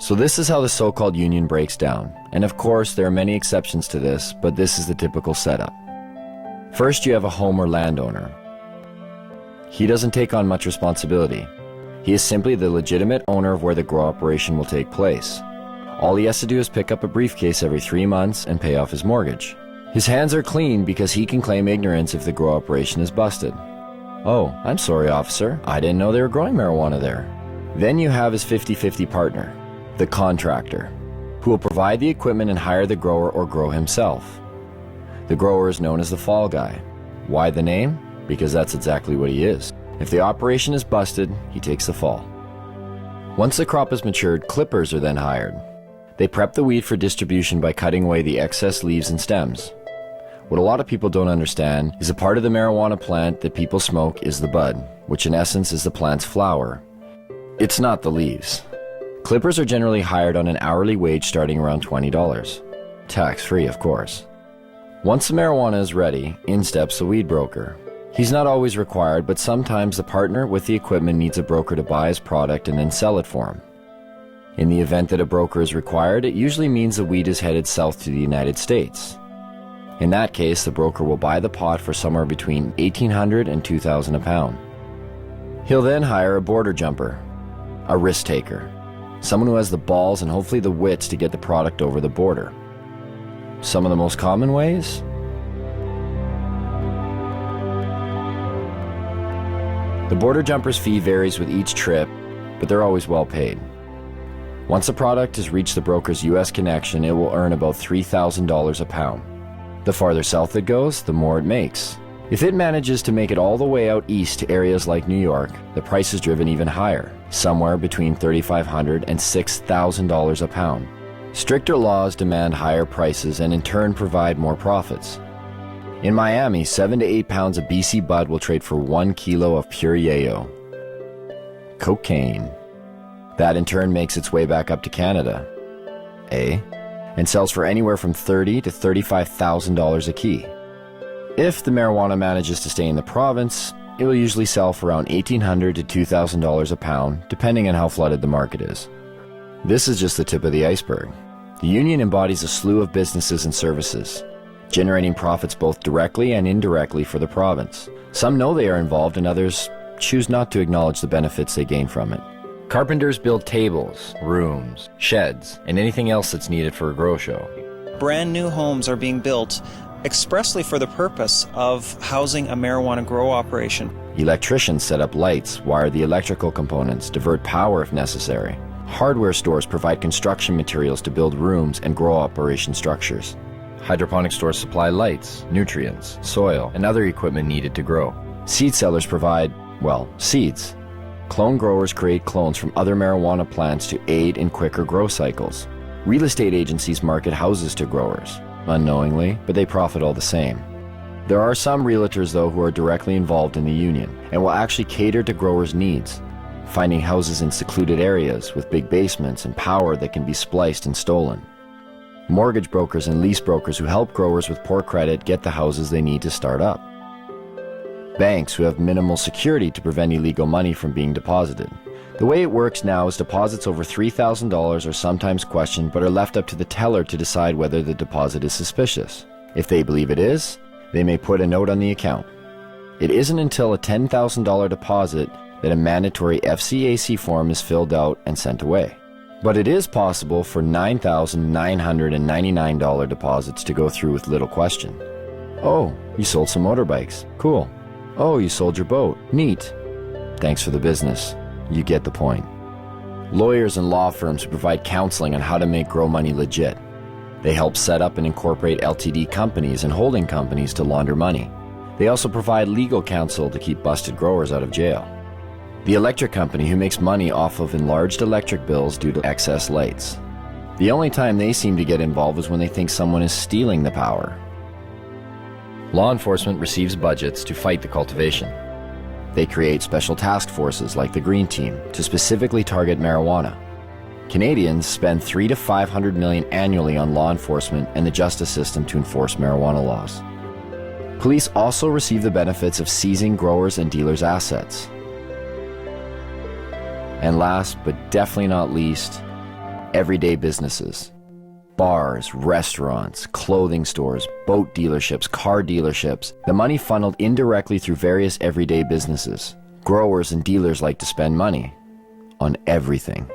So this is how the so-called union breaks down. And of course, there are many exceptions to this, but this is the typical setup. First, you have a home or landowner. He doesn't take on much responsibility. He is simply the legitimate owner of where the grow operation will take place. All he has to do is pick up a briefcase every 3 months and pay off his mortgage. His hands are clean because he can claim ignorance if the grow operation is busted. Oh, I'm sorry, officer. I didn't know they were growing marijuana there. Then you have his 50-50 partner, the contractor, who will provide the equipment and hire the grower or grow himself. The grower is known as the fall guy. Why the name? Because that's exactly what he is. If the operation is busted, he takes the fall. Once the crop is matured, clippers are then hired. They prep the weed for distribution by cutting away the excess leaves and stems. What a lot of people don't understand is a part of the marijuana plant that people smoke is the bud, which in essence is the plant's flower. It's not the leaves. Clippers are generally hired on an hourly wage starting around $20. Tax-free, of course. Once the marijuana is ready, in steps the weed broker. He's not always required, but sometimes the partner with the equipment needs a broker to buy his product and then sell it for him. In the event that a broker is required, it usually means the weed is headed south to the United States. In that case, the broker will buy the pot for somewhere between $1,800 and $2,000 a pound. He'll then hire a border jumper, a risk taker, someone who has the balls and hopefully the wits to get the product over the border. Some of the most common ways? The border jumper's fee varies with each trip, but they're always well paid. Once the product has reached the broker's US connection, it will earn about $3,000 a pound. The farther south it goes, the more it makes. If it manages to make it all the way out east to areas like New York, the price is driven even higher, somewhere between $3,500 and $6,000 a pound. Stricter laws demand higher prices and in turn provide more profits. In Miami, 7 to 8 pounds of BC bud will trade for 1 kilo of pure yayo. Cocaine. That in turn makes its way back up to Canada. And sells for anywhere from $30,000 to $35,000 a key. If the marijuana manages to stay in the province, it will usually sell for around $1,800 to $2,000 a pound, depending on how flooded the market is. This is just the tip of the iceberg. The union embodies a slew of businesses and services, generating profits both directly and indirectly for the province. Some know they are involved and others choose not to acknowledge the benefits they gain from it. Carpenters build tables, rooms, sheds, and anything else that's needed for a grow show. Brand new homes are being built expressly for the purpose of housing a marijuana grow operation. Electricians set up lights, wire the electrical components, divert power if necessary. Hardware stores provide construction materials to build rooms and grow operation structures. Hydroponic stores supply lights, nutrients, soil, and other equipment needed to grow. Seed sellers provide, well, seeds. Clone growers create clones from other marijuana plants to aid in quicker grow cycles. Real estate agencies market houses to growers, unknowingly, but they profit all the same. There are some realtors, though, who are directly involved in the union and will actually cater to growers' needs, finding houses in secluded areas with big basements and power that can be spliced and stolen. Mortgage brokers and lease brokers who help growers with poor credit get the houses they need to start up. Banks who have minimal security to prevent illegal money from being deposited. The way it works now is deposits over $3,000 are sometimes questioned but are left up to the teller to decide whether the deposit is suspicious. If they believe it is, they may put a note on the account. It isn't until a $10,000 deposit that a mandatory FCAC form is filled out and sent away. But it is possible for $9,999 deposits to go through with little question. Oh, you sold some motorbikes. Cool. Oh, you sold your boat. Neat. Thanks for the business. You get the point. Lawyers and law firms who provide counseling on how to make grow money legit. They help set up and incorporate LTD companies and holding companies to launder money. They also provide legal counsel to keep busted growers out of jail. The electric company who makes money off of enlarged electric bills due to excess lights. The only time they seem to get involved is when they think someone is stealing the power. Law enforcement receives budgets to fight the cultivation. They create special task forces like the Green Team to specifically target marijuana. Canadians spend $300 to $500 million annually on law enforcement and the justice system to enforce marijuana laws. Police also receive the benefits of seizing growers' and dealers' assets. And last, but definitely not least, everyday businesses. Bars, restaurants, clothing stores, boat dealerships, car dealerships. The money funneled indirectly through various everyday businesses. Growers and dealers like to spend money on everything.